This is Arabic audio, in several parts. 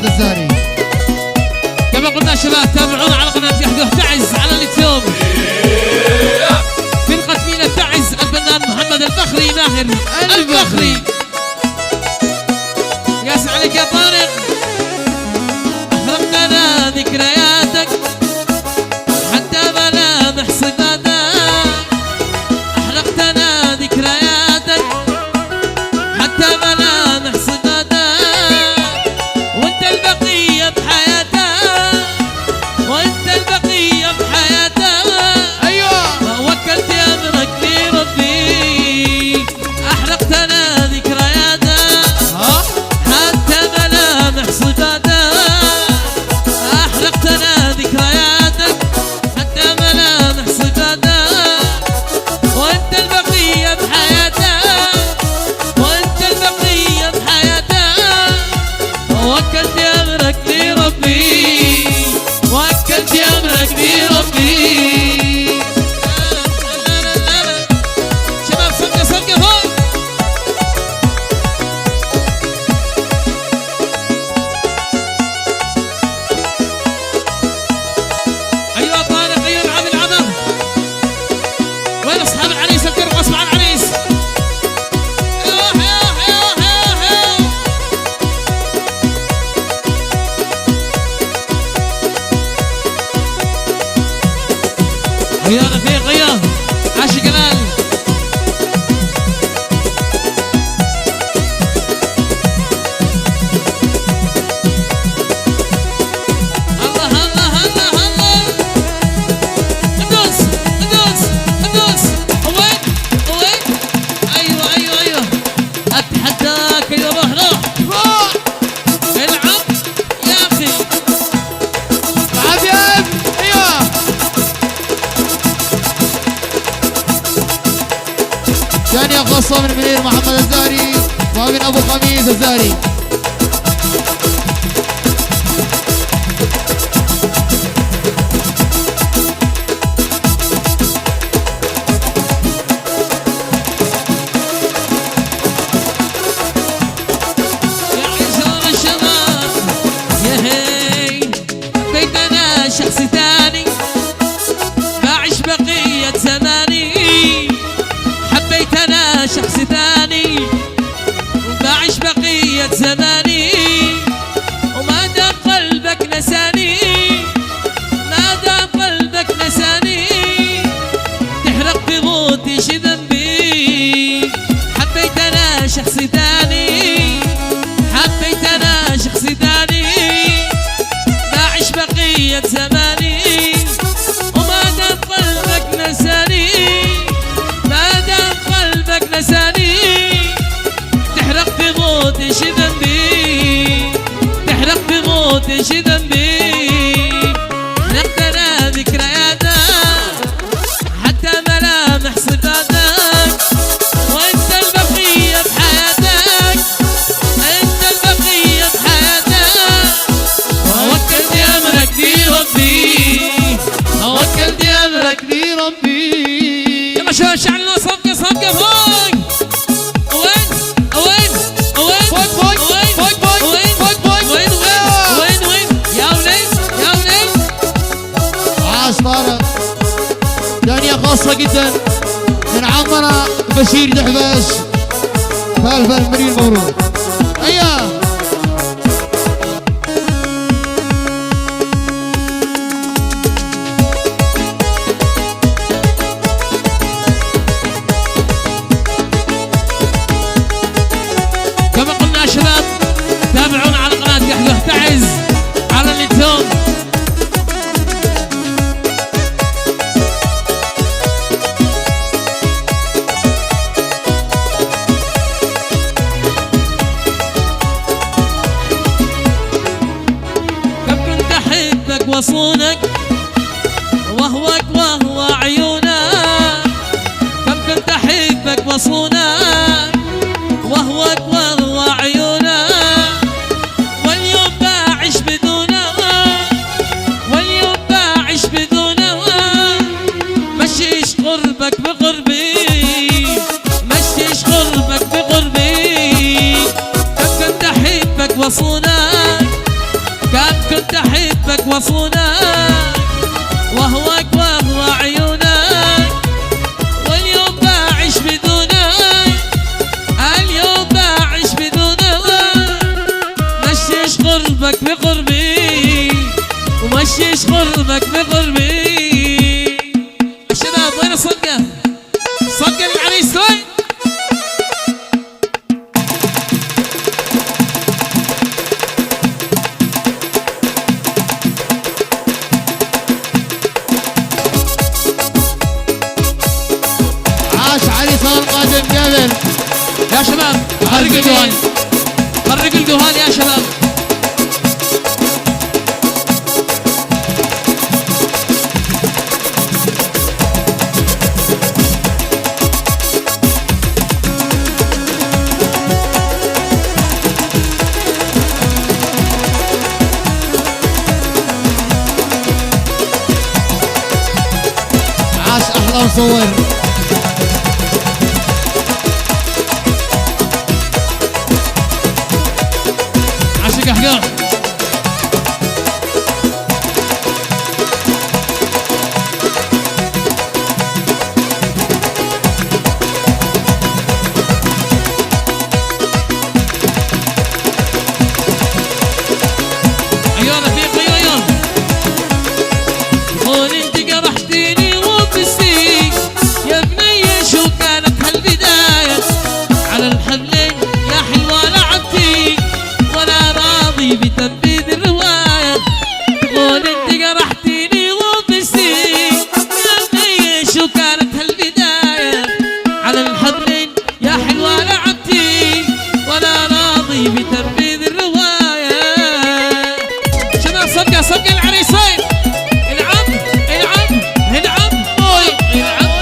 محمد الزهري. كما قلنا شباب تابعونا على قناة يحدوه تعز على اليوتيوب. فرقة مينا تعز الفنان محمد الفخري ماهر الفخري. ياسر عليك يا طارق. أحرقتنا ذكرياتك حتى ملامح صفاتك. أحرقتنا ذكرياتك حتى ملامح صفاتك. وانت البقية بحياتك وانت البقية بحياتك. ايوه وكلت امرك لربي. احرقتنا ذكرياتك حتى ملامح صفاتك. احرقتنا ذكرياتك حتى ملامح صفاتك. وانت البقية بحياتك وانت البقية بحياتك. وكلت امرك لربي وكلت امرك لربي. شباب صدقة صدقة فوق. ايوه طارق ايوه العب العبه. وين اصحاب العريس الكرم غصب عن العريس. ايوه ايوه ايوه ايوه. يا رفيق يا عاشق جلال. الله الله الله الله. ندوس ندوس ندوس. وين وين. ايوه ايوه ايوه. اتحداك يا روح روح العب يا اخي. عافية. ايوه ثانية خاصة من منير محمد الزهري ومن ابو خميس الزهري. يا عشر الشباب يا هي. حبيت انا شخص ثاني بعيش بقية زماني. حبيت انا شخص ثاني وبعيش بقية زماني. وما دام قلبك نساني ما دام قلبك نساني. تحرق بموتي شي ذنبي. حبيت انا شخص ثاني حبيت انا شخص ثاني بعيش بقية زماني. وما دام قلبك نساني ما دام قلبك نساني. تحرق بموتي شي ذنبي. تحرق بموتي شي ذنبي. حرقتنا ذكرياتك حتى ملامح صفاتك. وانت البقية بحياتك انت البقية بحياتك. ووكلت امرك لربي ووكلت امرك لربي. يلا شباب شعلنا صفقة صفقة فوق. وين وين وين فوق فوق وين فوق فوق وين فوق فوق. وين وين وين يا وليد يا وليد. عاش طارق. ثانية خاصة جدا من عمنا بشير دحبش. فالفل منير مبروك. ايوه كما قلنا يا شباب تابعونا على قناة يحدوه تعز على اليوتيوب. كم كنت احبك واصونك وهوك وهو عيونك. كم كنت احبك واصونك وهوك وهو عيونك. واليوم بعيش بدونك واليوم بعيش بدونك. مشيش قربك بقربي مشيش قربك بقربي. كم كنت احبك واصونك لك وصونك وهواك واغوى عيونك، واليوم بعيش بدونك، اليوم بعيش بدونك، مشيش غربك بقربي ومشيش غربك بقربي. الشباب وين الصدقة؟ صدقة للعريس وين؟ عاش عريس القادم قبل. يا شباب خرج الجوال، خرج الجوال يا شباب. عاش احلى مصور. عاشق احقاق. ايوه رفيق ايوه قول انت جرحتيني وبستيك يا بنية، شو كانت هالبداية على الحبلين يا حلوة لعبتي ولا راضي بتنفيذ الرواية. قول انت جرحتيني وبستيك يا بنية، شو كانت هالبداية على الحبلين يا حلوة لعبتي ولا راضي بتنفيذ الرواية. شباب صدقة صدقة العريسين، العب العب العب موي العب.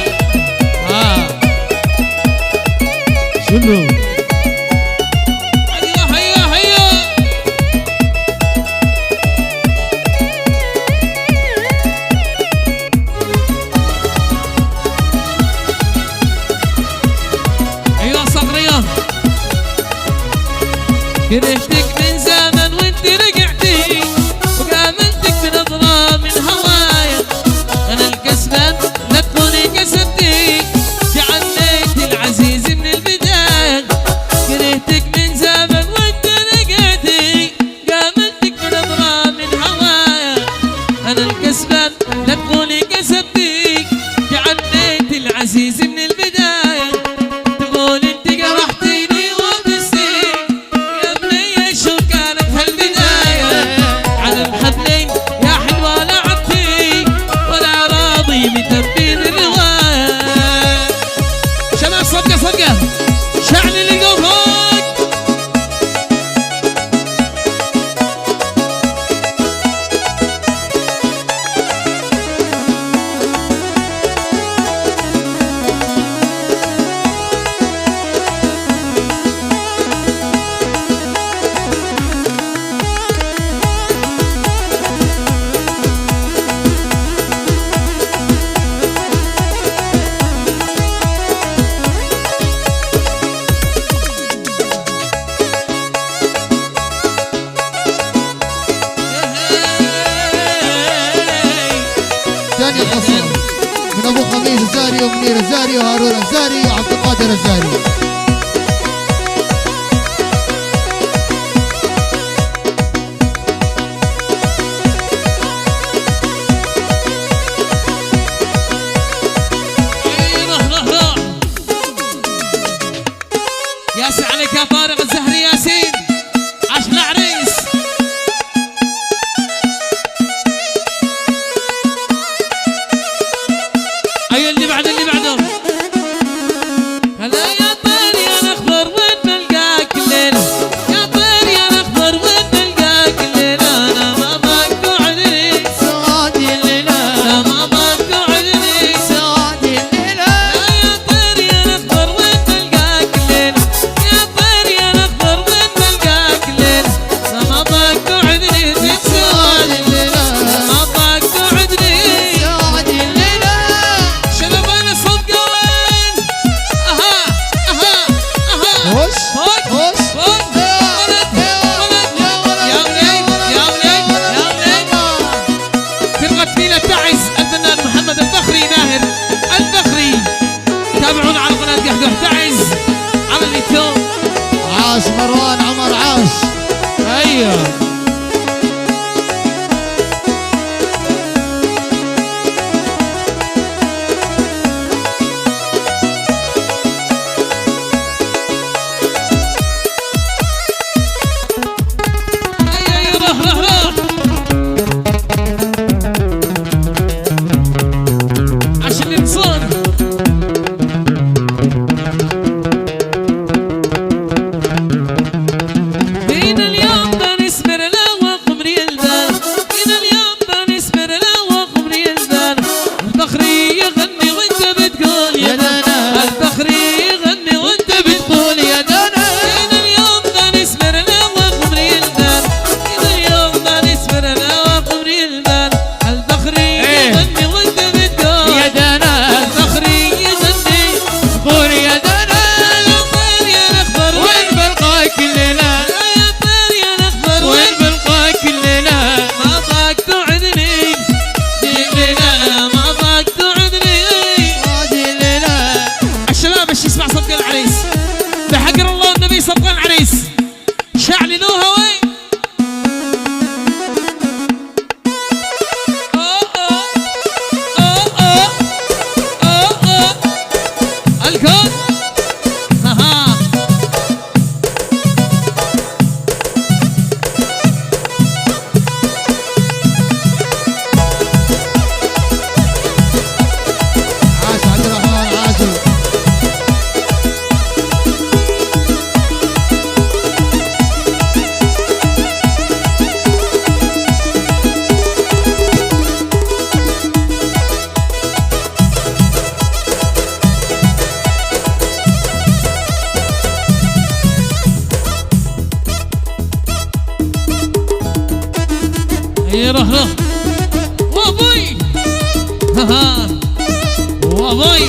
شنو؟ ايوه ايوه ايوه ايوه صقريان. كرهتك من زمن وانت رجعتي وقابلتك بنظرة من هوايا، انا الكسبان لا تكوني كسبتي، جعلت العزيز من البداية. كرهتك من زمن وانت رجعتي قابلتك بنظرة من هوايا، انا الكسبان لا تكوني كسبتي، جعلت العزيز من البداية. تقول انت جرحتيني وبستيك يا بنية، شو كانت هالبداية على الحبلين يا حلوة لعبتي ولا راضي بتنفيذ الرواية. شباب صدقة صدقة شعل اللي قوفك. ثاني قصة من ابو خميس الزاري ومنير الزاري وهارون الزاري وعبد القادر الزاري. ياسر عليك يا طارق الزهري ياسين، عاش العريس. ايوه اللي بعده اللي بعده. هلا يا طارق روح روح وابوي ها ها وابوي